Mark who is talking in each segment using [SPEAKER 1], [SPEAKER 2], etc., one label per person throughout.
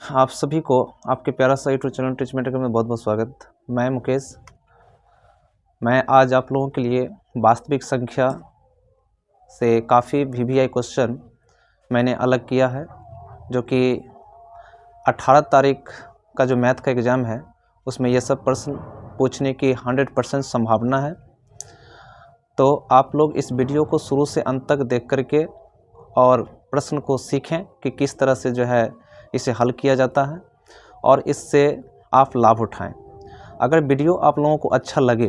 [SPEAKER 1] आप सभी को आपके प्यारा सा यूट्यूब चैनल टीचमेंट में बहुत बहुत स्वागत। मैं मुकेश। मैं आज आप लोगों के लिए वास्तविक संख्या से काफ़ी वीवीआई क्वेश्चन मैंने अलग किया है, जो कि 18 तारीख का जो मैथ का एग्ज़ाम है उसमें ये सब प्रश्न पूछने की 100% संभावना है। तो आप लोग इस वीडियो को शुरू से अंत तक देख करके और प्रश्न को सीखें कि किस तरह से जो है इसे हल किया जाता है और इससे आप लाभ उठाएं। अगर वीडियो आप लोगों को अच्छा लगे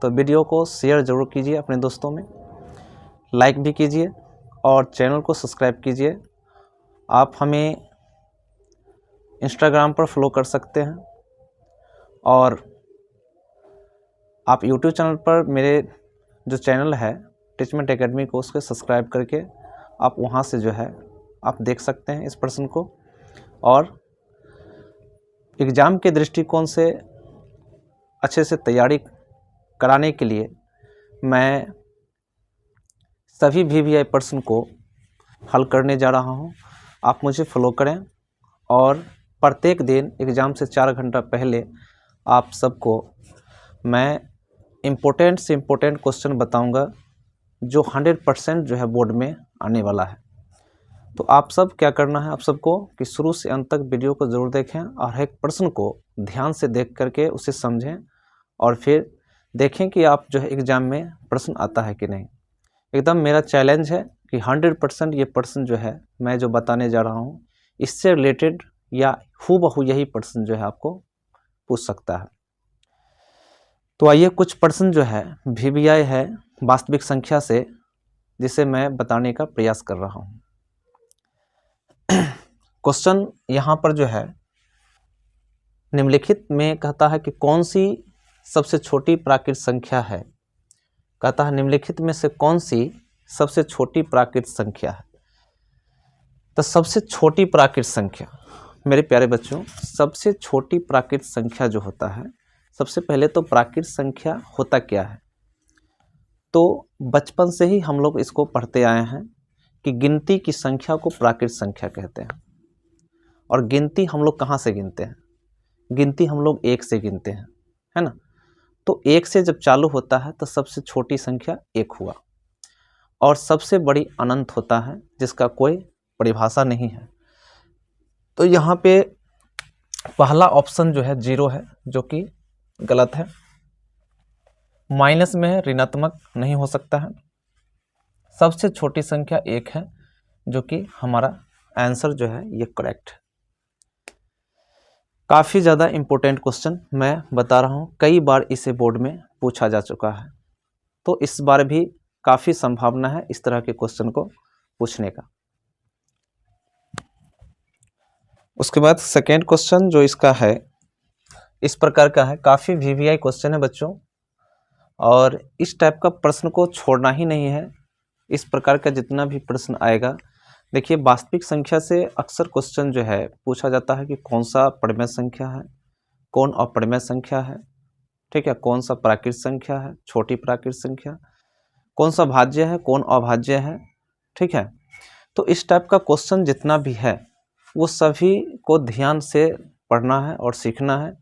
[SPEAKER 1] तो वीडियो को शेयर ज़रूर कीजिए अपने दोस्तों में, लाइक भी कीजिए और चैनल को सब्सक्राइब कीजिए। आप हमें इंस्टाग्राम पर फॉलो कर सकते हैं और आप यूट्यूब चैनल पर मेरे जो चैनल है टीचमेंट एकेडमी को उसको सब्सक्राइब करके आप वहां से जो है आप देख सकते हैं इस प्रश्न को। और एग्ज़ाम के दृष्टिकोण से अच्छे से तैयारी कराने के लिए मैं सभी वीवीआई प्रश्न को हल करने जा रहा हूं। आप मुझे फॉलो करें और प्रत्येक दिन एग्ज़ाम से 4 घंटा पहले आप सबको मैं इम्पोर्टेंट से इम्पोर्टेंट क्वेश्चन बताऊंगा जो 100% जो है बोर्ड में आने वाला है। तो आप सब क्या करना है, आप सबको कि शुरू से अंत तक वीडियो को ज़रूर देखें और एक प्रश्न को ध्यान से देख करके उसे समझें और फिर देखें कि आप जो है एग्ज़ाम में प्रश्न आता है कि नहीं। एकदम मेरा चैलेंज है कि 100% ये प्रश्न जो है मैं जो बताने जा रहा हूँ इससे रिलेटेड या हूबहू यही प्रश्न जो है आपको पूछ सकता है। तो आइए कुछ प्रश्न जो है वीवीआई है वास्तविक संख्या से, जिसे मैं बताने का प्रयास कर रहा हूँ। क्वेश्चन यहाँ पर जो है निम्नलिखित में कहता है कि कौन सी सबसे छोटी प्राकृत संख्या है। कहता है निम्नलिखित में से कौन सी सबसे छोटी प्राकृत संख्या है। तो सबसे छोटी प्राकृत संख्या, मेरे प्यारे बच्चों, सबसे छोटी प्राकृत संख्या जो होता है, सबसे पहले तो प्राकृत संख्या होता क्या है। तो बचपन से ही हम लोग इसको पढ़ते आए हैं कि गिनती की संख्या को प्राकृत संख्या कहते हैं। और गिनती हम लोग कहाँ से गिनते हैं? गिनती हम लोग 1 से गिनते हैं, है ना। तो 1 से जब चालू होता है तो सबसे छोटी संख्या 1 हुआ और सबसे बड़ी अनंत होता है जिसका कोई परिभाषा नहीं है। तो यहाँ पे पहला ऑप्शन जो है 0 है, जो कि गलत है। माइनस में है, ऋणात्मक नहीं हो सकता है। सबसे छोटी संख्या 1 है, जो कि हमारा आंसर जो है ये करेक्ट है। काफ़ी ज़्यादा इम्पोर्टेंट क्वेश्चन मैं बता रहा हूँ, कई बार इसे बोर्ड में पूछा जा चुका है, तो इस बार भी काफ़ी संभावना है इस तरह के क्वेश्चन को पूछने का। उसके बाद सेकेंड क्वेश्चन जो इसका है इस प्रकार का है, काफ़ी वीवीआई क्वेश्चन है बच्चों, और इस टाइप का प्रश्न को छोड़ना ही नहीं है। इस प्रकार का जितना भी प्रश्न आएगा, देखिए वास्तविक संख्या से अक्सर क्वेश्चन जो है पूछा जाता है कि कौन सा परिमेय संख्या है, कौन अपरिमेय संख्या है, ठीक है, कौन सा प्राकृत संख्या है, छोटी प्राकृत संख्या, कौन सा भाज्य है, कौन अभाज्य है, ठीक है। तो इस टाइप का क्वेश्चन जितना भी है वो सभी को ध्यान से पढ़ना है और सीखना है,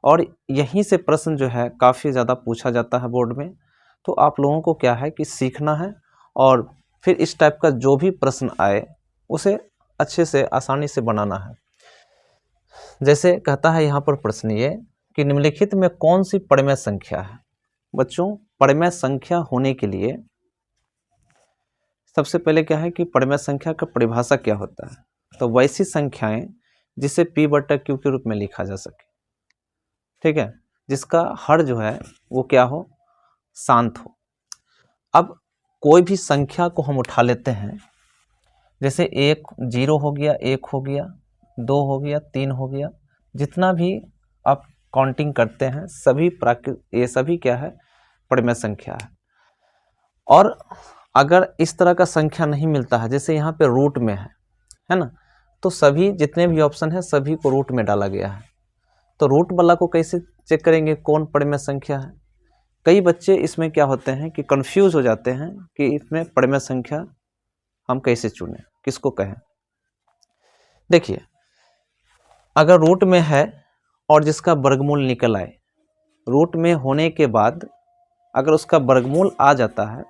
[SPEAKER 1] और यहीं से प्रश्न जो है काफ़ी ज़्यादा पूछा जाता है बोर्ड में। तो आप लोगों को क्या है कि सीखना है और फिर इस टाइप का जो भी प्रश्न आए उसे अच्छे से आसानी से बनाना है। जैसे कहता है यहाँ पर प्रश्न ये कि निम्नलिखित में कौन सी परिमेय संख्या है। बच्चों, परिमेय संख्या होने के लिए सबसे पहले क्या है कि परिमेय संख्या का परिभाषा क्या होता है। तो वैसी संख्याएं जिसे P/Q के रूप में लिखा जा सके, ठीक है, जिसका हर जो है वो क्या हो, शांत हो। अब कोई भी संख्या को हम उठा लेते हैं, जैसे 0 हो गया, 1 हो गया, 2 हो गया, 3 हो गया, जितना भी आप काउंटिंग करते हैं सभी ये सभी क्या है, परिमेय संख्या है। और अगर इस तरह का संख्या नहीं मिलता है, जैसे यहाँ पे रूट में है ना, तो सभी जितने भी ऑप्शन है सभी को रूट में डाला गया है। तो रूट वाला को कैसे चेक करेंगे कौन परिमेय संख्या है। कई बच्चे इसमें क्या होते हैं कि कंफ्यूज हो जाते हैं कि इसमें परिमेय संख्या हम कैसे चुनें, किसको कहें। देखिए अगर रूट में है और जिसका वर्गमूल निकल आए, रूट में होने के बाद अगर उसका वर्गमूल आ जाता है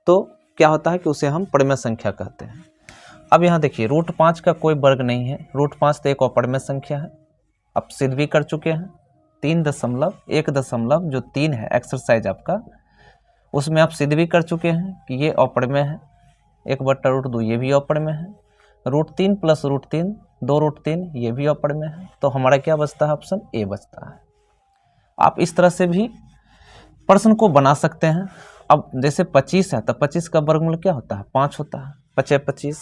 [SPEAKER 1] तो क्या होता है कि उसे हम परिमेय संख्या कहते हैं। अब यहाँ देखिए रूट 5 का कोई वर्ग नहीं है, रूट 5 तो एक अपरिमेय संख्या है। अब सिद्ध भी कर चुके हैं, 3.1 है एक्सरसाइज आपका, उसमें आप सिद्ध भी कर चुके हैं कि ये अपरिमेय है। 1/√2 ये भी अपरिमेय है। √3 + √3 2√3 ये भी अपरिमेय है। तो हमारा क्या बचता है, ऑप्शन ए बचता है। आप इस तरह से भी प्रश्न को बना सकते हैं। अब जैसे 25 है तो 25 का वर्गमूल क्या होता है, 5 होता है। 5 × 25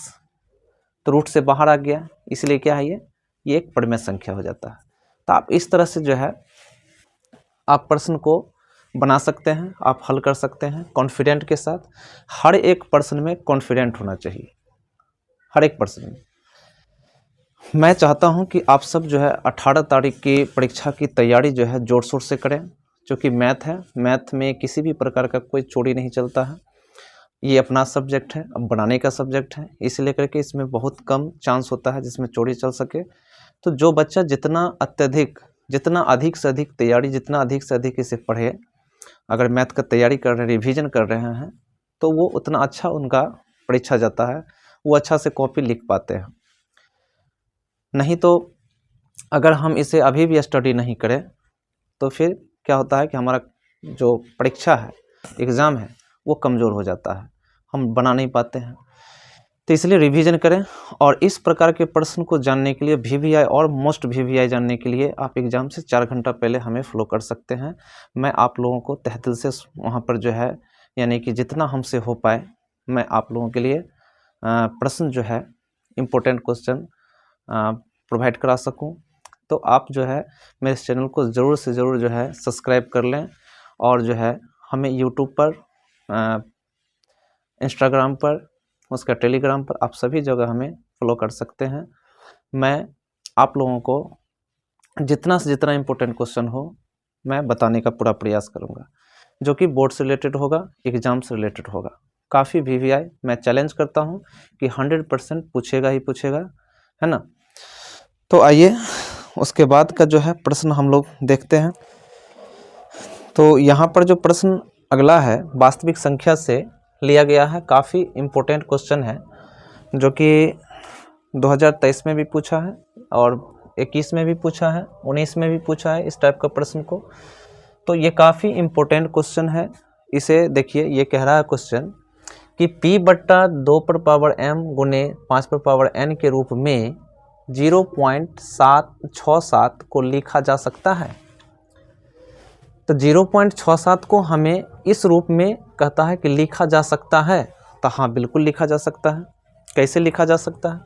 [SPEAKER 1] तो रूट से बाहर आ गया, इसलिए क्या है ये एक परिमेय संख्या हो जाता है। तो आप इस तरह से जो है आप प्रश्न को बना सकते हैं, आप हल कर सकते हैं कॉन्फिडेंट के साथ। हर एक प्रश्न में कॉन्फिडेंट होना चाहिए, हर एक प्रश्न में। मैं चाहता हूं कि आप सब जो है 18 तारीख की परीक्षा की तैयारी जो है जोर शोर से करें, क्योंकि मैथ है, मैथ में किसी भी प्रकार का कोई चोरी नहीं चलता है। ये अपना सब्जेक्ट है, अब बनाने का सब्जेक्ट है, इसलिए करके इसमें बहुत कम चांस होता है जिसमें चोरी चल सके। तो जो बच्चा जितना अधिक से अधिक तैयारी, जितना अधिक से अधिक इसे पढ़े, अगर मैथ का तैयारी कर रहे हैं, रिवीजन कर रहे हैं, तो वो उतना अच्छा उनका परीक्षा जाता है, वो अच्छा से कॉपी लिख पाते हैं। नहीं तो अगर हम इसे अभी भी स्टडी नहीं करें तो फिर क्या होता है कि हमारा जो परीक्षा है, एग्ज़ाम है, वो कमज़ोर हो जाता है, हम बना नहीं पाते हैं। तो इसलिए रिवीजन करें। और इस प्रकार के प्रश्न को जानने के लिए VVI और मोस्ट VVI जानने के लिए आप एग्ज़ाम से 4 घंटा पहले हमें फॉलो कर सकते हैं। मैं आप लोगों को तहे दिल से वहाँ पर जो है, यानी कि जितना हमसे हो पाए मैं आप लोगों के लिए प्रश्न जो है, इम्पोर्टेंट क्वेश्चन प्रोवाइड करा सकूं। तो आप जो है मेरे इस चैनल को ज़रूर से ज़रूर जो है सब्सक्राइब कर लें, और जो है हमें यूट्यूब पर, इंस्टाग्राम पर, उसका टेलीग्राम पर, आप सभी जगह हमें फॉलो कर सकते हैं। मैं आप लोगों को जितना से जितना इम्पोर्टेंट क्वेश्चन हो मैं बताने का पूरा प्रयास करूँगा, जो कि बोर्ड से रिलेटेड होगा, एग्ज़ाम से रिलेटेड होगा। काफ़ी VVI मैं चैलेंज करता हूं कि 100% पूछेगा ही पूछेगा, है ना। तो आइए उसके बाद का जो है प्रश्न हम लोग देखते हैं। तो यहाँ पर जो प्रश्न अगला है वास्तविक संख्या से लिया गया है, काफ़ी इम्पोर्टेंट क्वेश्चन है, जो कि 2023 में भी पूछा है और 21 में भी पूछा है, 19 में भी पूछा है इस टाइप का प्रश्न को। तो ये काफ़ी इम्पोर्टेंट क्वेश्चन है। इसे देखिए, ये कह रहा है क्वेश्चन कि P/2m गुने 5n के रूप में 0.767 को लिखा जा सकता है। तो 0.67 को हमें इस रूप में कहता है कि लिखा जा सकता है। तो हाँ, बिल्कुल लिखा जा सकता है। कैसे लिखा जा सकता है,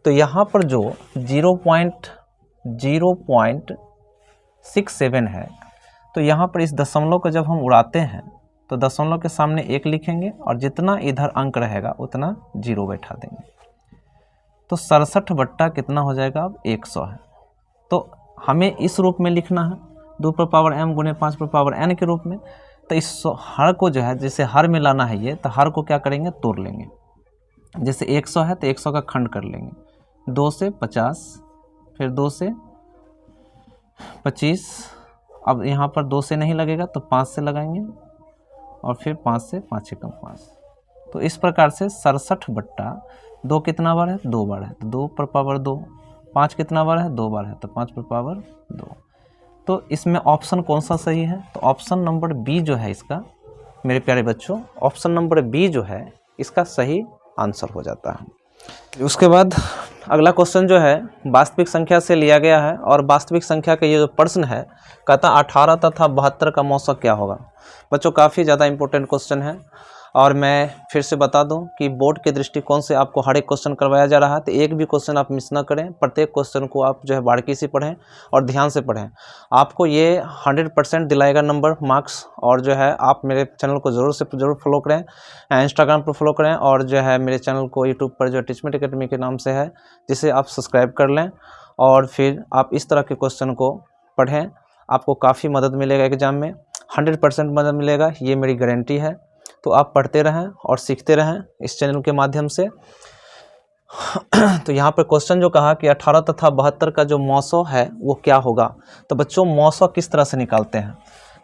[SPEAKER 1] तो यहाँ पर जो 0.67 है, तो यहाँ पर इस दशमलव को जब हम उड़ाते हैं तो दशमलव के सामने 1 लिखेंगे और जितना इधर अंक रहेगा उतना 0 बैठा देंगे। तो 67 बट्टा कितना हो जाएगा, अब 100 है। तो हमें इस रूप में लिखना है, 2m गुने 5n के रूप में। तो इस हर को जो है, जैसे हर में लाना है ये, तो हर को क्या करेंगे, तोड़ लेंगे। जैसे 100 है तो 100 का खंड कर लेंगे, 2 से 50, फिर 2 से 25, अब यहाँ पर 2 से नहीं लगेगा तो 5 से लगाएंगे, और फिर 5 से 5 एकम 5। तो इस प्रकार से 67 बट्टा 2 कितना बार है, 2 बार है, तो 2/2। 5 कितना बार है, 2 बार है, तो 5/2। तो इसमें ऑप्शन कौन सा सही है, तो ऑप्शन नंबर बी जो है इसका, मेरे प्यारे बच्चों, ऑप्शन नंबर बी जो है इसका सही आंसर हो जाता है। उसके बाद अगला क्वेश्चन जो है वास्तविक संख्या से लिया गया है, और वास्तविक संख्या का ये जो प्रश्न है कहता 18 तथा 72 का मौसक क्या होगा। बच्चों, काफ़ी ज़्यादा इंपॉर्टेंट क्वेश्चन है, और मैं फिर से बता दूं कि बोर्ड के दृष्टिकोण से आपको हर एक क्वेश्चन करवाया जा रहा है, तो एक भी क्वेश्चन आप मिस ना करें। प्रत्येक क्वेश्चन को आप जो है बारीकी से पढ़ें और ध्यान से पढ़ें। आपको ये 100% दिलाएगा नंबर, मार्क्स। और जो है आप मेरे चैनल को ज़रूर से ज़रूर फॉलो करें, इंस्टाग्राम पर फॉलो करें, और जो है मेरे चैनल को यूट्यूब पर जो टीचमेंट एकेडमी के नाम से है, जिसे आप सब्सक्राइब कर लें, और फिर आप इस तरह के क्वेश्चन को पढ़ें। आपको काफ़ी मदद मिलेगा एग्जाम में, 100% मदद मिलेगा, ये मेरी गारंटी है। तो आप पढ़ते रहें और सीखते रहें इस चैनल के माध्यम से। तो यहाँ पर क्वेश्चन जो कहा कि 18 तथा 72 का जो मौसो है वो क्या होगा। तो बच्चों मौसो किस तरह से निकालते हैं,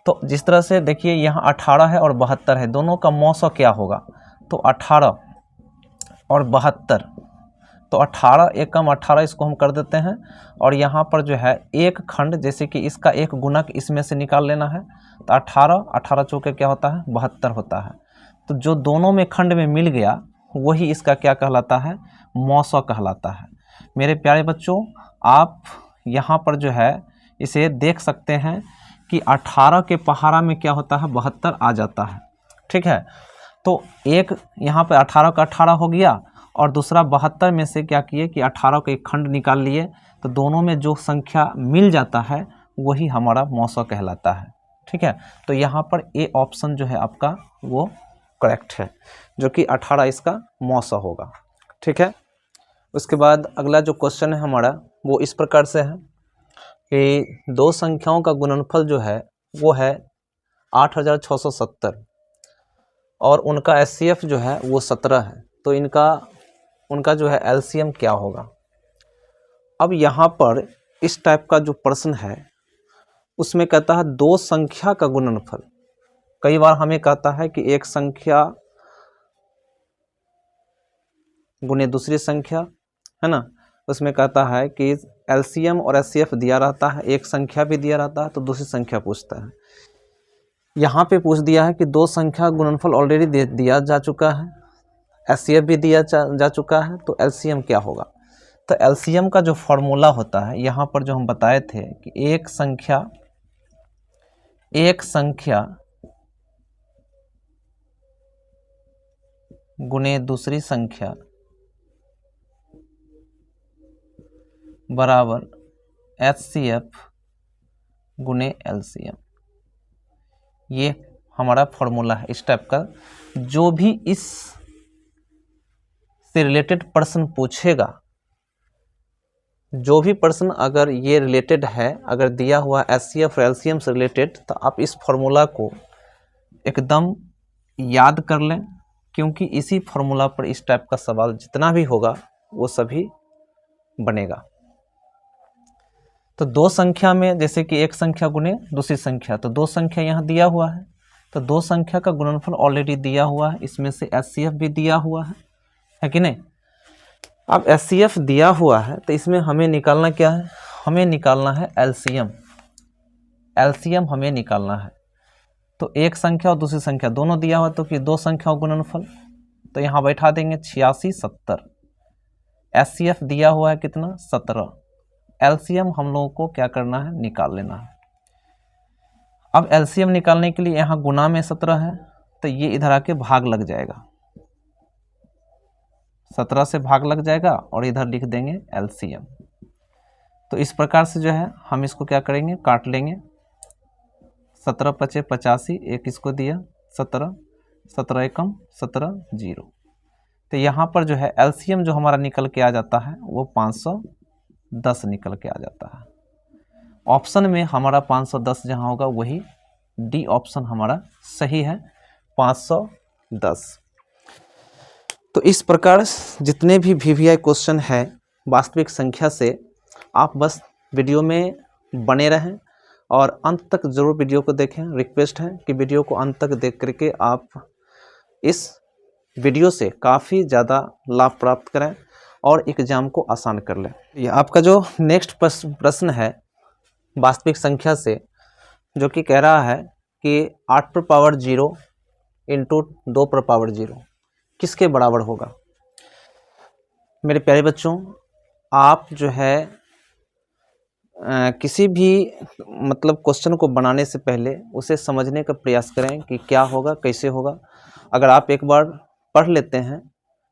[SPEAKER 1] तो जिस तरह से देखिए यहाँ 18 है और 72 है, दोनों का मौसो क्या होगा। तो 18 और 72, तो 18 एकम 18 इसको हम कर देते हैं, और यहाँ पर जो है एक खंड, जैसे कि इसका एक गुणक इसमें से निकाल लेना है। तो 18 18 चौके क्या होता है 72 होता है। तो जो दोनों में खंड में मिल गया वही इसका क्या कहलाता है, मौसो कहलाता है। मेरे प्यारे बच्चों, आप यहाँ पर जो है इसे देख सकते हैं कि 18 के पहाड़ा में क्या होता है 72 आ जाता है, ठीक है। तो एक यहाँ पे 18 का 18 हो गया, और दूसरा 72 में से क्या किए कि 18 का एक खंड निकाल लिए। तो दोनों में जो संख्या मिल जाता है वही हमारा मौसो कहलाता है, ठीक है। तो यहाँ पर ए ऑप्शन जो है आपका वो करेक्ट है, जो कि 18 इसका मौसो होगा, ठीक है। उसके बाद अगला जो क्वेश्चन है हमारा वो इस प्रकार से है कि दो संख्याओं का गुणनफल जो है वो है 8670 और उनका एचसीएफ जो है वो 17 है। तो उनका जो है एलसीएम क्या होगा। अब यहाँ पर इस टाइप का जो प्रश्न है उसमें कहता है दो संख्या का गुणनफल। कई बार हमें कहता है कि एक संख्या गुने दूसरी संख्या, है ना। उसमें कहता है कि एलसीएम और एचसीएफ दिया रहता है, एक संख्या भी दिया रहता है, तो दूसरी संख्या पूछता है। यहाँ पे पूछ दिया है कि दो संख्या गुणनफल ऑलरेडी दिया जा चुका है, एचसीएफ भी दिया जा चुका है, तो एलसीएम क्या होगा। तो एलसीएम का जो फॉर्मूला होता है यहाँ पर जो हम बताए थे कि एक संख्या गुने दूसरी संख्या बराबर एचसीएफ गुने एलसीएम, ये हमारा फॉर्मूला है। इस टाइप का जो भी इस से रिलेटेड प्रश्न पूछेगा, जो भी प्रश्न अगर ये रिलेटेड है, अगर दिया हुआ एचसीएफ और एलसीएम से रिलेटेड, तो आप इस फॉर्मूला को एकदम याद कर लें, क्योंकि इसी फॉर्मूला पर इस टाइप का सवाल जितना भी होगा वो सभी बनेगा। तो दो संख्या में जैसे कि एक संख्या गुने दूसरी संख्या, तो दो संख्या यहाँ दिया हुआ है, तो दो संख्या का गुणनफल ऑलरेडी दिया हुआ है, इसमें से एचसीएफ भी दिया हुआ है कि नहीं। अब एचसीएफ दिया हुआ है तो इसमें हमें निकालना क्या है, हमें निकालना है एलसीएम। एलसीएम हमें निकालना है। तो एक संख्या और दूसरी संख्या दोनों दिया हुआ, तो कि दो संख्या गुणनफल, तो यहाँ बैठा देंगे 86 70। एचसीएफ दिया हुआ है कितना 17। एलसीएम हम लोगों को क्या करना है, निकाल लेना है। अब एलसीएम निकालने के लिए यहाँ गुना में 17 है, तो ये इधर आके भाग लग जाएगा, 17 से भाग लग जाएगा और इधर लिख देंगे एलसीएम। तो इस प्रकार से जो है हम इसको क्या करेंगे, काट लेंगे। 17 पचे 85, एक इसको दिया 17, 17 एकम 17 0। तो यहाँ पर जो है एलसीएम जो हमारा निकल के आ जाता है वो 510 निकल के आ जाता है। ऑप्शन में हमारा 510 जहाँ होगा वही डी ऑप्शन हमारा सही है, 510। तो इस प्रकार जितने भी वीवीआई क्वेश्चन है वास्तविक संख्या से, आप बस वीडियो में बने रहें और अंत तक ज़रूर वीडियो को देखें। रिक्वेस्ट है कि वीडियो को अंत तक देख करके आप इस वीडियो से काफ़ी ज़्यादा लाभ प्राप्त करें और एग्ज़ाम को आसान कर लें। ये आपका जो नेक्स्ट प्रश्न है वास्तविक संख्या से, जो कि कह रहा है कि 8 पर पावर 0 इंटू 2 पर पावर 0 किसके बराबर होगा। मेरे प्यारे बच्चों, आप जो है किसी भी मतलब क्वेश्चन को बनाने से पहले उसे समझने का प्रयास करें कि क्या होगा, कैसे होगा। अगर आप एक बार पढ़ लेते हैं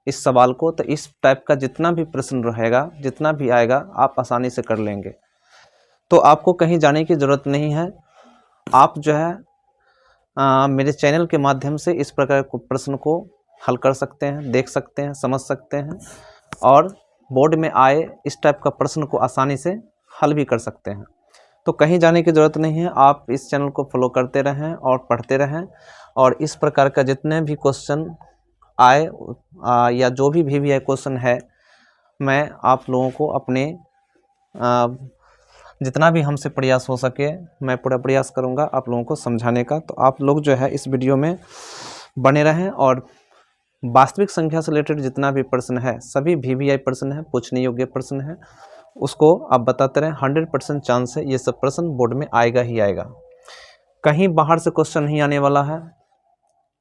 [SPEAKER 1] इस सवाल को, तो इस टाइप का जितना भी प्रश्न रहेगा, जितना भी आएगा, आप आसानी से कर लेंगे। तो आपको कहीं जाने की ज़रूरत नहीं है। आप जो है मेरे चैनल के माध्यम से इस प्रकार के प्रश्न को हल कर सकते हैं, देख सकते हैं, समझ सकते हैं और बोर्ड में आए इस टाइप का प्रश्न को आसानी से हल भी कर सकते हैं। तो कहीं जाने की ज़रूरत नहीं है, आप इस चैनल को फॉलो करते रहें और पढ़ते रहें, और इस प्रकार का जितने भी क्वेश्चन आए या जो भी वीवीआई क्वेश्चन है मैं आप लोगों को अपने जितना भी हमसे प्रयास हो सके मैं पूरा प्रयास करूंगा आप लोगों को समझाने का। तो आप लोग जो है इस वीडियो में बने रहें और वास्तविक संख्या से रिलेटेड जितना भी प्रश्न है सभी VVI प्रश्न है, पूछने योग्य प्रश्न है, उसको आप बताते रहें। 100% चांस है ये सब प्रश्न बोर्ड में आएगा ही आएगा। कहीं बाहर से क्वेश्चन नहीं आने वाला है,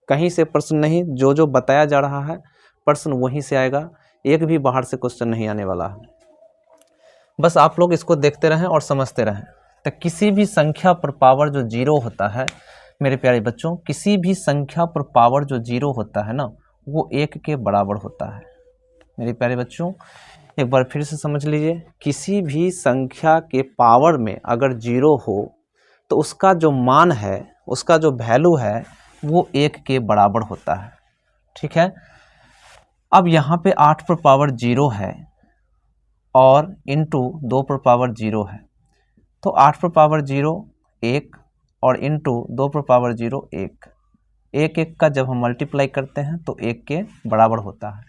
[SPEAKER 1] कहीं से प्रश्न नहीं, जो जो बताया जा रहा है प्रश्न वहीं से आएगा, एक भी बाहर से क्वेश्चन नहीं आने वाला है। बस आप लोग इसको देखते रहें और समझते रहें। तो किसी भी संख्या पर पावर जो 0 होता है मेरे प्यारे बच्चों, किसी भी संख्या पर पावर जो 0 होता है ना वो 1 के बराबर होता है। मेरे प्यारे बच्चों एक बार फिर से समझ लीजिए, किसी भी संख्या के पावर में अगर 0 हो तो उसका जो मान है, उसका जो वैल्यू है वो 1 के बराबर होता है। ठीक है, अब यहाँ पे 8 पर पावर 0 है और इंटू 2 पर पावर 0 है, तो 8 पर पावर 0 1 और इंटू 2 पर पावर 0 1, 1 का जब हम मल्टीप्लाई करते हैं तो 1 के बराबर होता है।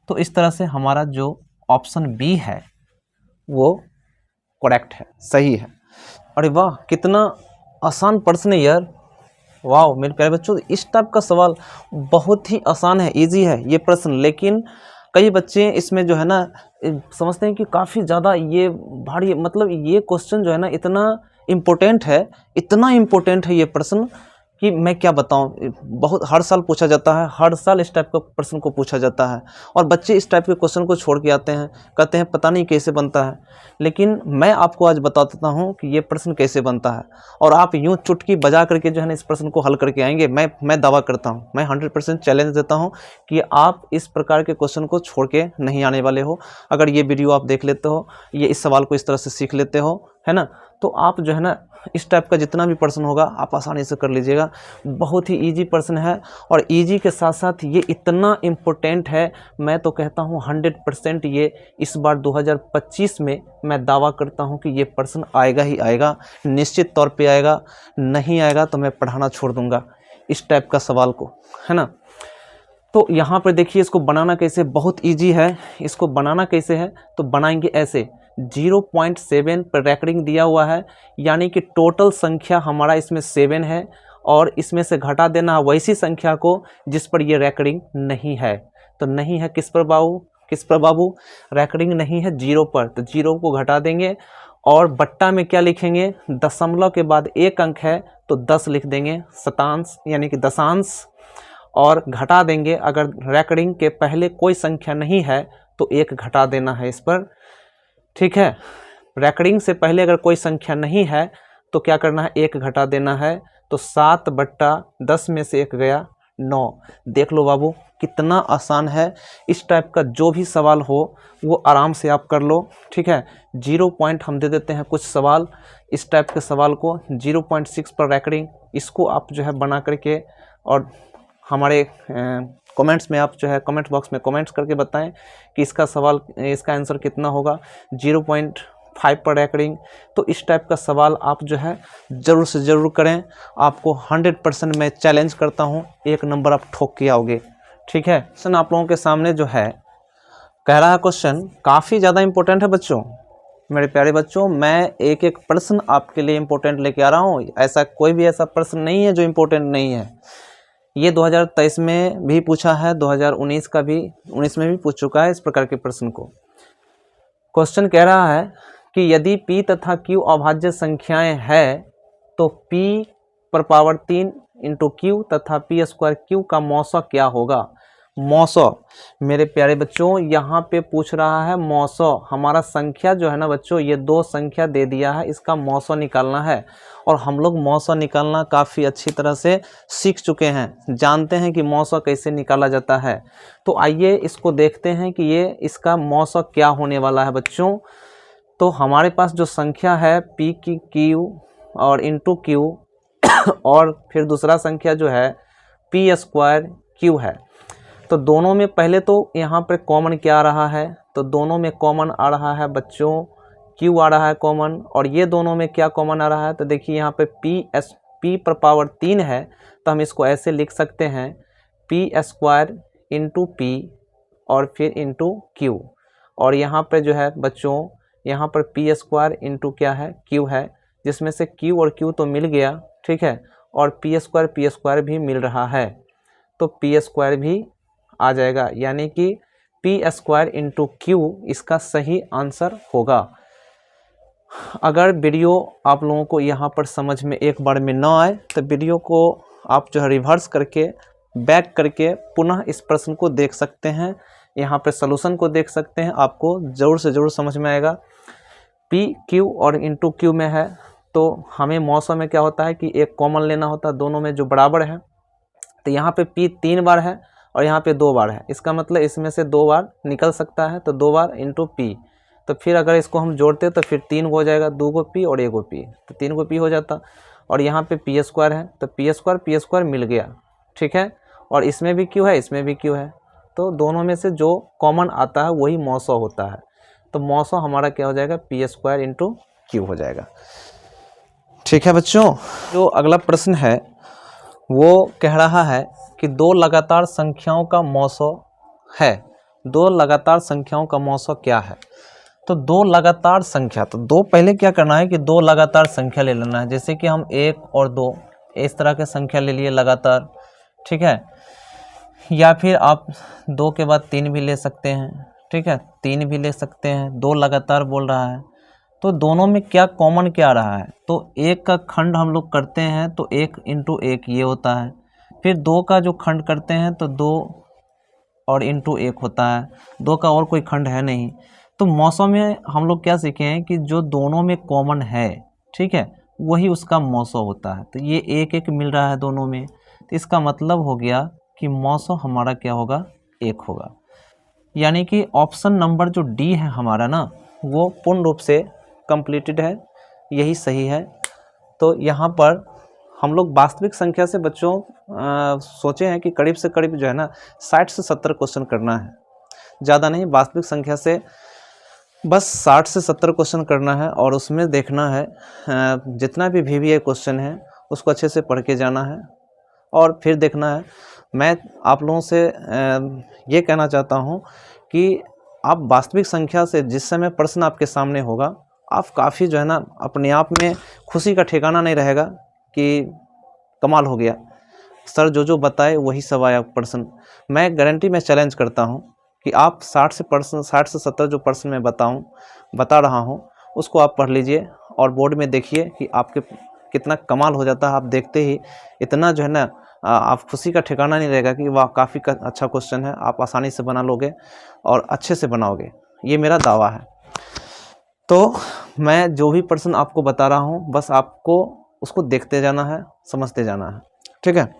[SPEAKER 1] तो इस तरह से हमारा जो ऑप्शन बी है वो करेक्ट है, सही है। अरे वाह, कितना आसान प्रश्न है यार, वाह मेरे प्यारे बच्चों। इस टाइप का सवाल बहुत ही आसान है, इजी है ये प्रश्न, लेकिन कई बच्चे इसमें जो है ना समझते हैं कि काफ़ी ज़्यादा ये भारी, मतलब ये क्वेश्चन जो है ना इतना इम्पोर्टेंट है, इतना इम्पोर्टेंट है ये प्रश्न कि मैं क्या बताऊं। बहुत हर साल पूछा जाता है, हर साल इस टाइप का प्रश्न को पूछा जाता है और बच्चे इस टाइप के क्वेश्चन को छोड़ के आते हैं, कहते हैं पता नहीं कैसे बनता है। लेकिन मैं आपको आज बता देता हूं कि ये प्रश्न कैसे बनता है और आप यूं चुटकी बजा करके जो है ना इस प्रश्न को हल करके आएंगे। मैं दावा करता हूँ, मैं 100% चैलेंज देता हूँ कि आप इस प्रकार के क्वेश्चन को छोड़ के नहीं आने वाले हो। अगर ये वीडियो आप देख लेते हो, ये इस सवाल को इस तरह से सीख लेते हो, है ना, तो आप जो है ना इस टाइप का जितना भी प्रश्न होगा आप आसानी से कर लीजिएगा। बहुत ही इजी प्रश्न है और इजी के साथ साथ ये इतना इम्पोर्टेंट है, मैं तो कहता हूँ 100% ये इस बार 2025 में मैं दावा करता हूँ कि ये प्रश्न आएगा ही आएगा, निश्चित तौर पे आएगा। नहीं आएगा तो मैं पढ़ाना छोड़ दूँगा इस टाइप का सवाल को, है ना। तो यहाँ पर देखिए इसको बनाना कैसे, बहुत ईजी है। इसको बनाना कैसे है तो बनाएंगे ऐसे, 0.7 पर रैकरिंग दिया हुआ है, यानी कि टोटल संख्या हमारा इसमें 7 है और इसमें से घटा देना वैसी संख्या को जिस पर ये रैकरिंग नहीं है। तो नहीं है किस पर बाबू, किस पर बाबू, रैकरिंग नहीं है 0 पर, तो 0 को घटा देंगे और बट्टा में क्या लिखेंगे, दशमलव के बाद एक अंक है तो 10 लिख देंगे, शतांश यानी कि दशांश, और घटा देंगे अगर रैकरिंग के पहले कोई संख्या नहीं है तो 1 घटा देना है इस पर। ठीक है, रैकरिंग से पहले अगर कोई संख्या नहीं है तो क्या करना है, 1 घटा देना है। तो 7/10 में से 1 गया 9। देख लो बाबू कितना आसान है। इस टाइप का जो भी सवाल हो वो आराम से आप कर लो। ठीक है, 0 पॉइंट हम दे देते हैं कुछ सवाल, इस टाइप के सवाल को 0.6 पर रैकरिंग, इसको आप जो है बना करके और हमारे कमेंट्स में आप जो है कमेंट बॉक्स में कमेंट्स करके बताएं कि इसका सवाल, इसका आंसर कितना होगा। 0.5 पर रैकरिंग, तो इस टाइप का सवाल आप जो है ज़रूर से ज़रूर करें। आपको 100% मैं चैलेंज करता हूं, 1 नंबर आप ठोक के आओगे। ठीक है, क्वेश्चन आप लोगों के सामने जो है कह रहा है, क्वेश्चन काफ़ी ज़्यादा इंपॉर्टेंट है बच्चों, मेरे प्यारे बच्चों। मैं एक एक प्रश्न आपके लिए इम्पोर्टेंट लेके आ रहा हूँ, ऐसा कोई भी ऐसा प्रश्न नहीं है जो इम्पोर्टेंट नहीं है। ये 2023 में भी पूछा है, 2019 का भी, 19 में भी पूछ चुका है इस प्रकार के प्रश्न को। क्वेश्चन कह रहा है कि यदि p तथा q अभाज्य संख्याएं हैं तो p पर पावर 3 इंटू क्यू तथा p स्क्वायर q का मौसा क्या होगा। मौसा मेरे प्यारे बच्चों यहाँ पे पूछ रहा है मौसा। हमारा संख्या जो है ना बच्चों, ये 2 संख्या दे दिया है, इसका मौसा निकालना है और हम लोग मौसा निकालना काफ़ी अच्छी तरह से सीख चुके हैं, जानते हैं कि मौसा कैसे निकाला जाता है। तो आइए इसको देखते हैं कि ये इसका मौसा क्या होने वाला है बच्चों। तो हमारे पास जो संख्या है p की q और इंटू q और फिर दूसरा संख्या जो है p स्क्वायर q है, तो दोनों में पहले तो यहाँ पर कॉमन क्या आ रहा है, तो दोनों में कॉमन आ रहा है बच्चों q आ रहा है कॉमन, और ये दोनों में क्या कॉमन आ रहा है, तो देखिए यहाँ पे p पर पावर 3 है, तो हम इसको ऐसे लिख सकते हैं p स्क्वायर इंटू p और फिर इंटू q। और यहाँ पे जो है बच्चों, यहाँ पर पी स्क्वायर इंटू क्या है, क्यू है, जिसमें से क्यू और क्यू तो मिल गया, ठीक है, और पी स्क्वायर भी मिल रहा है, तो पी स्क्वायर भी आ जाएगा, यानी कि पी स्क्वायर इंटू क्यू इसका सही आंसर होगा। अगर वीडियो आप लोगों को यहाँ पर समझ में एक बार में ना आए तो वीडियो को आप जो है रिवर्स करके बैक करके पुनः इस प्रश्न को देख सकते हैं, यहाँ पर सलूशन को देख सकते हैं, आपको ज़रूर से ज़रूर समझ में आएगा। पी क्यू और इंटू क्यू में है तो हमें मौसम में क्या होता है कि एक कॉमन लेना होता है दोनों में जो बराबर है, तो यहाँ पे पी 3 बार है और यहाँ पे 2 बार है, इसका मतलब इसमें से 2 बार निकल सकता है, तो 2 बार इंटू पी, तो फिर अगर इसको हम जोड़ते तो फिर 3 हो जाएगा, 2 गो पी और 1 गो पी, तो 3 गो पी हो जाता। और यहाँ पे पी स्क्वायर है तो पी स्क्वायर मिल गया, ठीक है, और इसमें भी क्यू है, इसमें भी क्यू है, तो दोनों में से जो कॉमन आता है वही मौसम होता है, तो मौसम हमारा क्या हो जाएगा, पी स्क्वायर इंटू क्यू हो जाएगा। ठीक है बच्चों, जो अगला प्रश्न है वो कह रहा है कि 2 लगातार संख्याओं का मौसम है, 2 लगातार संख्याओं का मौसम क्या है। तो 2 लगातार संख्या, तो 2 पहले क्या करना है कि 2 लगातार संख्या ले लेना है, जैसे कि हम 1 और 2 इस तरह के संख्या ले लिए लगातार, ठीक है, या फिर आप 2 के बाद 3 भी ले सकते हैं, ठीक है, 3 भी ले सकते हैं, 2 लगातार बोल रहा है, तो दोनों में क्या कॉमन क्या रहा है, तो 1 का खंड हम लोग करते हैं तो 1 इंटू 1 ये होता है, फिर 2 का जो खंड करते हैं तो 2 और इंटू 1 होता है, 2 का और कोई खंड है नहीं। तो मौसम में हम लोग क्या सीखे हैं कि जो दोनों में कॉमन है, ठीक है, वही उसका मौसम होता है, तो ये 1 मिल रहा है दोनों में, तो इसका मतलब हो गया कि मौसम हमारा क्या होगा, 1 होगा, यानी कि ऑप्शन नंबर जो डी है हमारा ना, वो पूर्ण रूप से कंप्लीटेड है, यही सही है। तो यहाँ पर हम लोग वास्तविक संख्या से बच्चों सोचे हैं कि करीब से करीब जो है ना 60 से 70 क्वेश्चन करना है, ज़्यादा नहीं, वास्तविक संख्या से बस 60 से 70 क्वेश्चन करना है, और उसमें देखना है जितना भी VBA क्वेश्चन है उसको अच्छे से पढ़ के जाना है, और फिर देखना है। मैं आप लोगों से ये कहना चाहता हूँ कि आप वास्तविक संख्या से जिस समय प्रश्न आपके सामने होगा, आप काफ़ी जो है ना अपने आप में खुशी का ठिकाना नहीं रहेगा कि कमाल हो गया, सर जो बताए वही सब आया प्रश्न। मैं गारंटी में चैलेंज करता हूँ कि आप 60 से 70 जो प्रश्न मैं बता रहा हूँ उसको आप पढ़ लीजिए और बोर्ड में देखिए कि आपके कितना कमाल हो जाता है। आप देखते ही इतना जो है ना आप खुशी का ठिकाना नहीं रहेगा कि वाह काफ़ी अच्छा क्वेश्चन है, आप आसानी से बना लोगे और अच्छे से बनाओगे, ये मेरा दावा है। तो मैं जो भी प्रश्न आपको बता रहा हूँ बस आपको उसको देखते जाना है, समझते जाना है, ठीक है।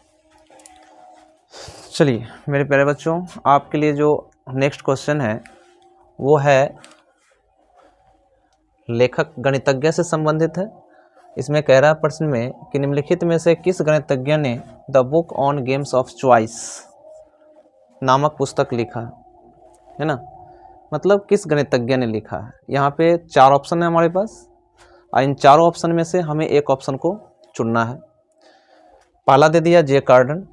[SPEAKER 1] चलिए मेरे प्यारे बच्चों, आपके लिए जो नेक्स्ट क्वेश्चन है वो है लेखक गणितज्ञ से संबंधित है। इसमें कह रहा है प्रश्न में कि निम्नलिखित में से किस गणितज्ञ ने the book on games of choice नामक पुस्तक लिखा है ना, मतलब किस गणितज्ञ ने लिखा है। यहाँ पे 4 ऑप्शन है हमारे पास, और इन चारों ऑप्शन में से हमें एक ऑप्शन को चुनना है। पहला दे दिया जे कार्डन,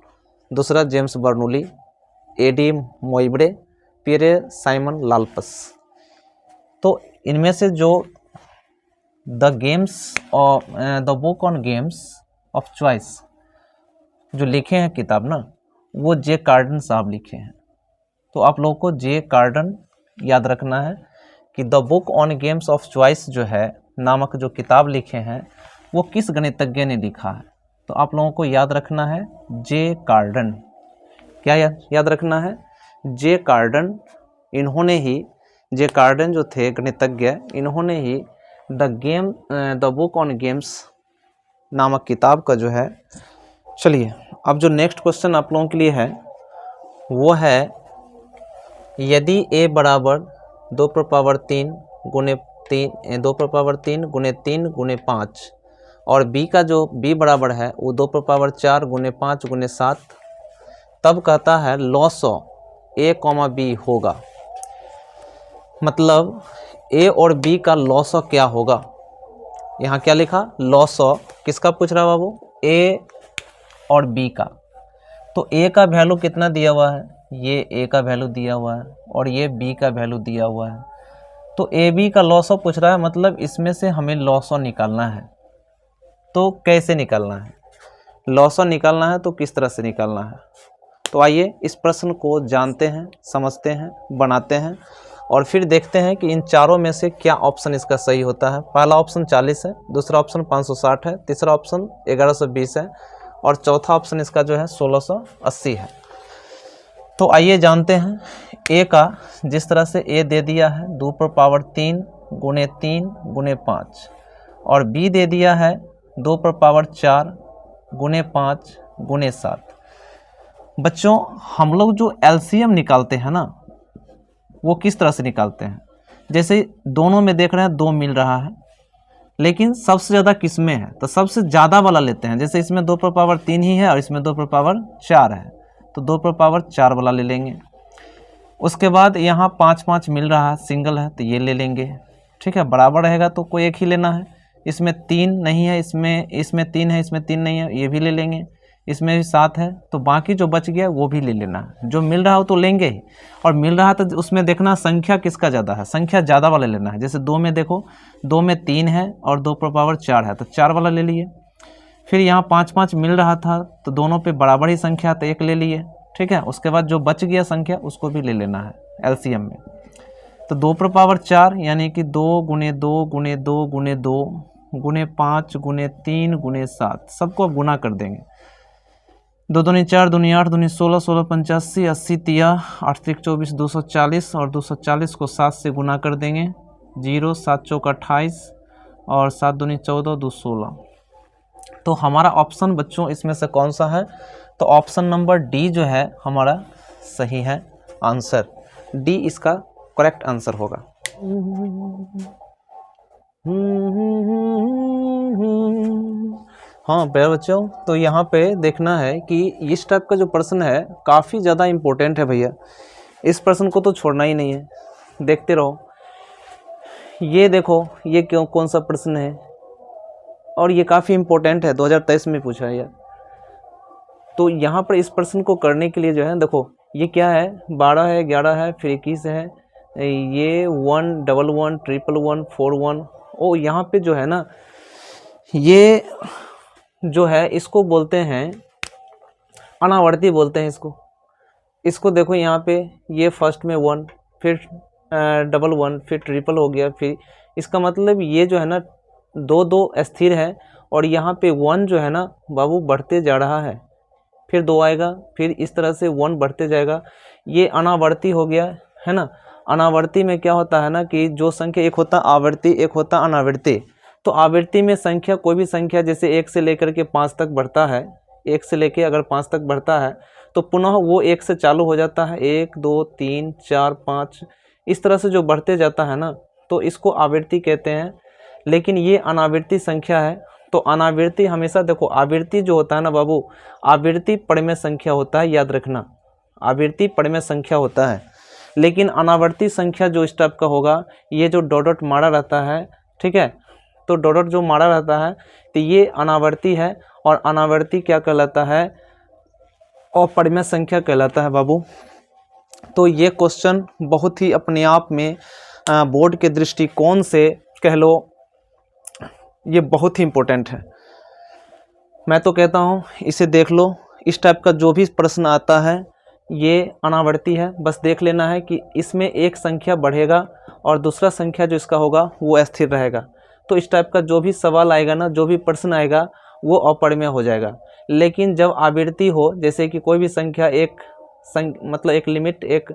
[SPEAKER 1] दूसरा जेम्स बर्नूली, एडी मोइब्रे, पियरे साइमन लाल्पस। तो इनमें से जो the book on games of choice जो लिखे हैं किताब ना, वो जे कार्डन साहब लिखे हैं। तो आप लोगों को जे कार्डन याद रखना है कि the book on games of choice जो है नामक जो किताब लिखे हैं वो किस गणितज्ञ ने लिखा है। तो आप लोगों को याद रखना है जे कार्डन। क्या याद रखना है, जे कार्डन। इन्होंने ही, जे कार्डन जो थे गणितज्ञ, इन्होंने ही द बुक ऑन गेम्स नामक किताब का जो है। चलिए अब जो नेक्स्ट क्वेश्चन आप लोगों के लिए है वो है, यदि a बराबर 2/3 गुने 3 गुने 5 और b का जो b बराबर है वो 2/4 गुने 5 गुने 7, तब कहता है लॉसो a, b होगा। मतलब a और b का लॉसो क्या होगा। यहाँ क्या लिखा, लॉसो किसका पूछ रहा है बाबू, a और b का। तो a का वैल्यू कितना दिया हुआ है, ये a का वैल्यू दिया हुआ है और ये b का वैल्यू दिया हुआ है। तो ए बी का लॉसो पूछ रहा है, मतलब इसमें से हमें लॉसो निकालना है। तो कैसे निकालना है लॉसो? निकालना है तो किस तरह से निकालना है? तो आइए इस प्रश्न को जानते हैं, समझते हैं, बनाते हैं और फिर देखते हैं कि इन चारों में से क्या ऑप्शन इसका सही होता है। पहला ऑप्शन 40 है, दूसरा ऑप्शन 560 है, तीसरा ऑप्शन 1120 है और चौथा ऑप्शन इसका जो है 1680 है। तो आइए जानते हैं। ए का जिस तरह से ए दे दिया है 2 पर पावर 3 गुणे 3 गुणे 5 और बी दे दिया है 2 पर पावर 4 गुणे 5 गुणे 7। बच्चों हम लोग जो एलसीएम निकालते हैं ना, वो किस तरह से निकालते हैं? जैसे दोनों में देख रहे हैं 2 मिल रहा है, लेकिन सबसे ज़्यादा किस में है? तो सबसे ज़्यादा वाला लेते हैं। जैसे इसमें 2 पर पावर 3 ही है और इसमें 2 पर पावर 4 है, तो 2 पर पावर 4 वाला ले लेंगे। उसके बाद यहाँ 5 5 मिल रहा है, सिंगल है, तो ये ले लेंगे। ठीक है, बराबर रहेगा तो कोई एक ही लेना है। इसमें 3 नहीं है, इसमें 3 है, इसमें 3 नहीं है, ये भी ले लेंगे। इसमें भी 7 है, तो बाकी जो बच गया वो भी ले लेना है। जो मिल रहा हो तो लेंगे ही, और मिल रहा तो उसमें देखना संख्या किसका ज़्यादा है, संख्या ज़्यादा वाला लेना है। जैसे 2 में देखो, 2 में 3 है और 2 पर पावर 4 है, तो 4 वाला ले लिए। फिर यहाँ 5 5 मिल रहा था, तो दोनों पे बराबर ही संख्या, तो एक ले लिए। ठीक है, उसके बाद जो बच गया संख्या उसको भी ले लेना है एलसीएम में। तो 2 पर पावर 4 यानी कि 2 गुणे 2 गुणे 2 गुणे 2 गुणे 5 गुणे 3 गुणे 7, सबको अब गुना कर देंगे। 2 दूनी 4 दूनी 8 दूनी 16 16 85 80 तिया 8 त्रिक 24 240 और 240 को 7 से गुना कर देंगे। 0 7 चौक 28 और 7 दूनी 14 2 16। तो हमारा ऑप्शन बच्चों इसमें से कौन सा है? तो ऑप्शन नंबर डी जो है हमारा सही है आंसर। डी इसका करेक्ट आंसर होगा। हाँ प्यारे बच्चों, तो यहाँ पे देखना है कि इस टाइप का जो प्रश्न है काफ़ी ज़्यादा इम्पोर्टेंट है भैया। इस प्रश्न को तो छोड़ना ही नहीं है, देखते रहो। ये देखो, ये कौन सा प्रश्न है और ये काफ़ी इम्पोर्टेंट है, 2023 में पूछा है यार। तो यहाँ पर इस प्रश्न को करने के लिए जो है, देखो ये क्या है, 12 है, 11 है, फिर 21 है, ये 1 1 1 1 1 4 1। ओ यहाँ पे जो है ना, ये जो है इसको बोलते हैं अनावर्ती बोलते हैं इसको देखो यहाँ पे, ये फर्स्ट में 1, फिर 1 1, फिर ट्रिपल हो गया, फिर इसका मतलब ये जो है ना 2 2 स्थिर है और यहाँ पे 1 जो है ना बाबू बढ़ते जा रहा है, फिर 2 आएगा, फिर इस तरह से 1 बढ़ते जाएगा। ये अनावर्ती हो गया है ना। अनावर्ती में क्या होता है ना कि जो संख्या, एक होता आवर्ती, एक होता अनावर्ती। तो आवृत्ति में संख्या, कोई भी संख्या जैसे 1 से लेकर के 5 तक बढ़ता है, 1 से लेकर अगर 5 तक बढ़ता है तो पुनः वो 1 से चालू हो जाता है, 1 2 3 4 5 इस तरह से जो बढ़ते जाता है ना, तो इसको आवृत्ति कहते हैं। लेकिन ये अनावृत्ति संख्या है। तो अनावृत्ति हमेशा देखो, आवृत्ति जो होता है ना बाबू, आवृत्ति परिमेय संख्या होता है, याद रखना, आवृत्ति परिमेय संख्या होता है। लेकिन अनावर्ती संख्या जो इस टाइप का होगा, ये जो डॉट डॉट मारा रहता है, ठीक है, तो डॉट डॉट जो मारा रहता है तो ये अनावर्ती है, और अनावर्ती क्या कहलाता है, अपरिमेय संख्या कहलाता है बाबू। तो ये क्वेश्चन बहुत ही अपने आप में बोर्ड के दृष्टिकोण से कह लो, ये बहुत ही इम्पोर्टेंट है। मैं तो कहता हूँ इसे देख लो, इस टाइप का जो भी प्रश्न आता है ये अनावर्ती है। बस देख लेना है कि इसमें एक संख्या बढ़ेगा और दूसरा संख्या जो इसका होगा वो स्थिर रहेगा। तो इस टाइप का जो भी सवाल आएगा ना, जो भी प्रश्न आएगा वो अपरिमेय हो जाएगा। लेकिन जब आवृत्ति हो, जैसे कि कोई भी संख्या मतलब एक लिमिट, एक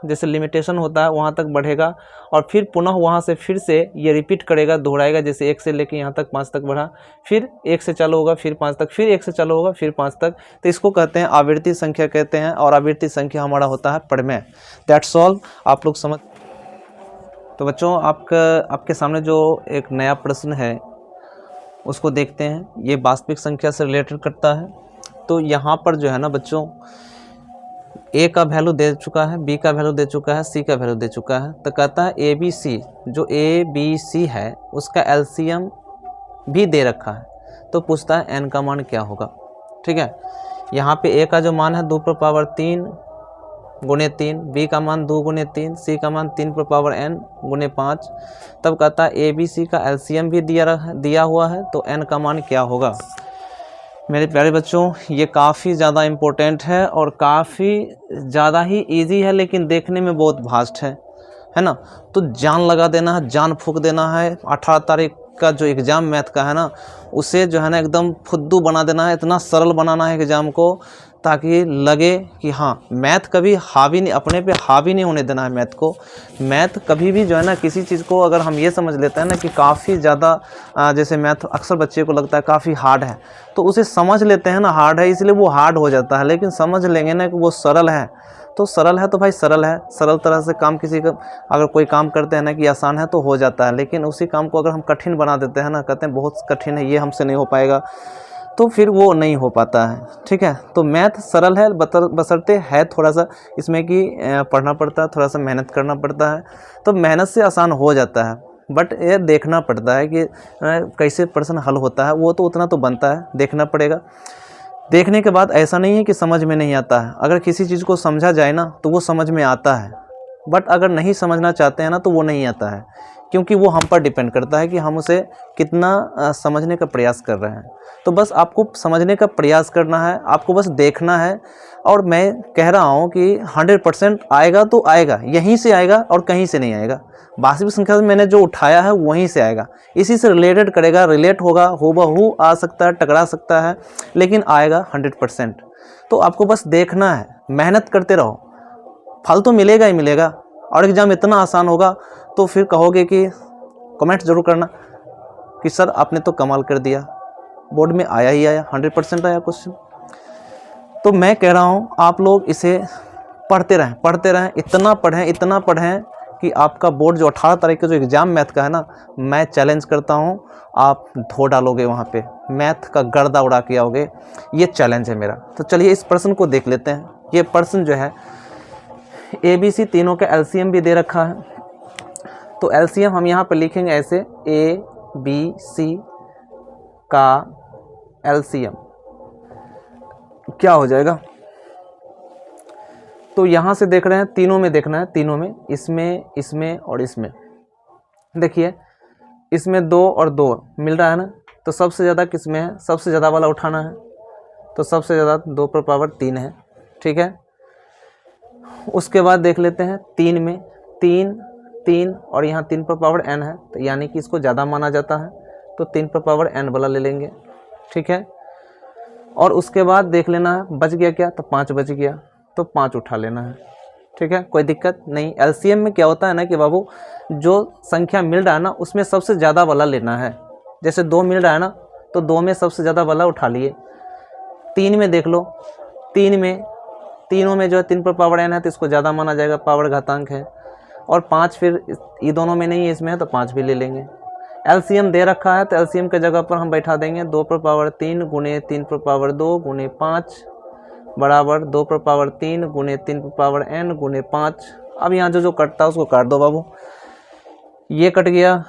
[SPEAKER 1] जैसे लिमिटेशन होता है वहाँ तक बढ़ेगा और फिर पुनः वहाँ से फिर से ये रिपीट करेगा, दोहराएगा। जैसे 1 से लेके यहाँ तक 5 तक बढ़ा, फिर 1 से चालू होगा, फिर 5 तक, फिर 1 से चालू होगा, फिर 5 तक। तो इसको कहते हैं आवृत्ति संख्या कहते हैं, और आवृत्ति संख्या हमारा होता है परिमेय। दैट्स ऑल, आप लोग समझ। तो बच्चों आपके सामने जो एक नया प्रश्न है उसको देखते हैं। ये वास्तविक संख्या से रिलेटेड करता है। तो यहाँ पर जो है ना बच्चों, ए का वैल्यू दे चुका है, बी का वैल्यू दे चुका है, सी का वैल्यू दे चुका है। तो कहता है ए बी सी, जो ए बी सी है उसका एलसीएम भी दे रखा है। तो पूछता है एन का मान क्या होगा। ठीक है, यहाँ पे ए का जो मान है 2 पर पावर 3 गुणे 3, b का मान 2 गुणे 3, c का मान 3 पर पावर n गुणे 5। तब कहता है ए बी सी का एलसीएम भी दिया हुआ है, तो n का मान क्या होगा। मेरे प्यारे बच्चों, ये काफ़ी ज़्यादा इम्पोर्टेंट है और काफ़ी ज़्यादा ही इजी है, लेकिन देखने में बहुत भास्ट है ना। तो जान लगा देना है, जान फूंक देना है। 18 तारीख का जो एग्ज़ाम मैथ का है ना, उसे जो है ना एकदम फुद्दू बना देना है, इतना सरल बनाना है एग्ज़ाम को, ताकि लगे कि हाँ मैथ कभी हावी नहीं, अपने पे हावी नहीं होने देना है मैथ को। मैथ कभी भी जो है ना, किसी चीज़ को अगर हम ये समझ लेते हैं ना कि काफ़ी ज़्यादा, जैसे मैथ अक्सर बच्चे को लगता है काफ़ी हार्ड है, तो उसे समझ लेते हैं ना हार्ड है, इसलिए वो हार्ड हो जाता है। लेकिन समझ लेंगे ना कि वो सरल है, तो सरल है तो भाई सरल है। सरल तरह से काम किसी का अगर कोई काम करते हैं ना कि आसान है तो हो जाता है, लेकिन उसी काम को अगर हम कठिन बना देते हैं ना, कहते हैं बहुत कठिन है, ये हमसे नहीं हो पाएगा, तो फिर वो नहीं हो पाता है। ठीक है, तो मैथ सरल है, बशर्ते है थोड़ा सा इसमें कि पढ़ना पड़ता है, थोड़ा सा मेहनत करना पड़ता है, तो मेहनत से आसान हो जाता है। बट ये देखना पड़ता है कि कैसे प्रश्न हल होता है, वो तो उतना तो बनता है, देखना पड़ेगा। देखने के बाद ऐसा नहीं है कि समझ में नहीं आता है। अगर किसी चीज़ को समझा जाए ना तो वो समझ में आता है, बट अगर नहीं समझना चाहते हैं ना तो वो नहीं आता है, क्योंकि वो हम पर डिपेंड करता है कि हम उसे कितना समझने का प्रयास कर रहे हैं। तो बस आपको समझने का प्रयास करना है, आपको बस देखना है। और मैं कह रहा हूँ कि 100% आएगा तो आएगा, यहीं से आएगा और कहीं से नहीं आएगा। वास्तविक संख्या से मैंने जो उठाया है वहीं से आएगा, इसी से रिलेटेड करेगा, रिलेट होगा, हूबहू आ सकता है, टकरा सकता है, लेकिन आएगा 100%। तो आपको बस देखना है, मेहनत करते रहो, फल तो मिलेगा ही मिलेगा। और एग्ज़ाम इतना आसान होगा तो फिर कहोगे कि कमेंट जरूर करना कि सर आपने तो कमाल कर दिया, बोर्ड में आया ही आया, 100% आया क्वेश्चन। तो मैं कह रहा हूँ आप लोग इसे पढ़ते रहें, इतना पढ़ें कि आपका बोर्ड जो 18 तारीख का जो एग्ज़ाम मैथ का है ना, मैं चैलेंज करता हूँ आप धो डालोगे, वहाँ पे मैथ का गर्दा उड़ा के आओगे, ये चैलेंज है मेरा। तो चलिए इस प्रश्न को देख लेते हैं। ये प्रश्न जो है ए बी सी तीनों का एलसीएम भी दे रखा है, तो एलसीएम हम यहाँ पे लिखेंगे ऐसे, ए बी सी का एलसीएम क्या हो जाएगा। तो यहाँ से देख रहे हैं, तीनों में देखना है, तीनों में, इसमें और इसमें। देखिए इसमें 2 और 2 मिल रहा है ना, तो सबसे ज़्यादा किस में है, सबसे ज़्यादा वाला उठाना है, तो सबसे ज़्यादा 2 पर पावर 3 है। ठीक है, उसके बाद देख लेते हैं 3 में, 3 और यहाँ 3 पर पावर n है, तो यानी कि इसको ज़्यादा माना जाता है, तो 3 पर पावर n वाला ले लेंगे। ठीक है, और उसके बाद देख लेना है बच गया क्या, तो 5 बच गया, तो 5 उठा लेना है। ठीक है, कोई दिक्कत नहीं। एलसीएम में क्या होता है ना कि बाबू जो संख्या मिल रहा है ना उसमें सबसे ज़्यादा वाला लेना है। जैसे 2 मिल रहा है ना, तो 2 में सबसे ज़्यादा वाला उठा लिए। 3 में देख लो, तीनों में जो है 3 पर पावर n है, तो इसको ज़्यादा माना जाएगा, पावर घातांक है। और 5 फिर ये दोनों में नहीं है, इसमें है, तो 5 भी ले लेंगे। एलसीएम दे रखा है, तो एलसीएम के जगह पर हम बैठा देंगे 2 पर पावर 3 गुणे 3 पर पावर 2 गुणे 5 बराबर 2 पर पावर 3 गुणे 3 पर पावर n गुणे 5। अब यहाँ जो कटता है उसको काट दो बाबू, ये कट गया,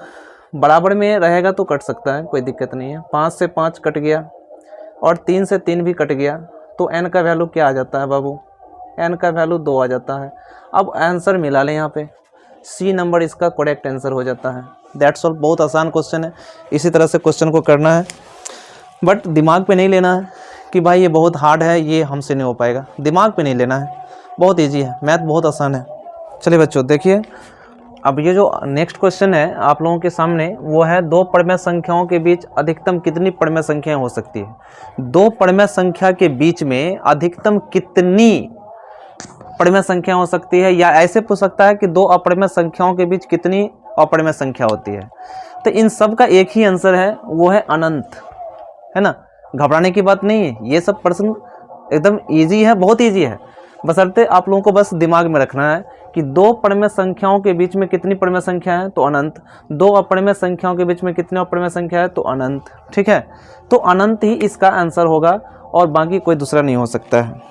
[SPEAKER 1] बराबर में रहेगा तो कट सकता है, कोई दिक्कत नहीं है। 5 से 5 कट गया और 3 से 3 भी कट गया, तो n का वैल्यू क्या आ जाता है बाबू, n का वैल्यू 2 आ जाता है। अब आंसर मिला लें, यहाँ पे सी नंबर इसका करेक्ट आंसर हो जाता है। दैट्स ऑल, बहुत आसान क्वेश्चन है, इसी तरह से क्वेश्चन को करना है, बट दिमाग पे नहीं लेना है कि भाई ये बहुत हार्ड है, ये हमसे नहीं हो पाएगा, दिमाग पे नहीं लेना है, बहुत इजी है, मैथ बहुत आसान है। चलिए बच्चों देखिए, अब ये जो नेक्स्ट क्वेश्चन है आप लोगों के सामने, वो है 2 परमेय संख्याओं के बीच अधिकतम कितनी परमेय संख्याएं हो सकती है। 2 परमेय संख्या के बीच में अधिकतम कितनी परमेय संख्या हो सकती है, या ऐसे पूछ सकता है कि 2 अपरमेय संख्याओं के बीच कितनी अपरमेय संख्या होती है। तो इन सब का एक ही आंसर है, वो है अनंत, है ना, घबराने की बात नहीं है। ये सब प्रश्न एकदम इजी है, बहुत इजी है, बशर्ते आप लोगों को बस दिमाग में रखना है कि 2 परमेय संख्याओं के बीच में कितनी परमेय संख्या है, तो अनंत। 2 अपरमेय संख्याओं के बीच में कितनी अपरमेय संख्या है, तो अनंत। ठीक है, तो अनंत ही इसका आंसर होगा और बाकी कोई दूसरा नहीं हो सकता है।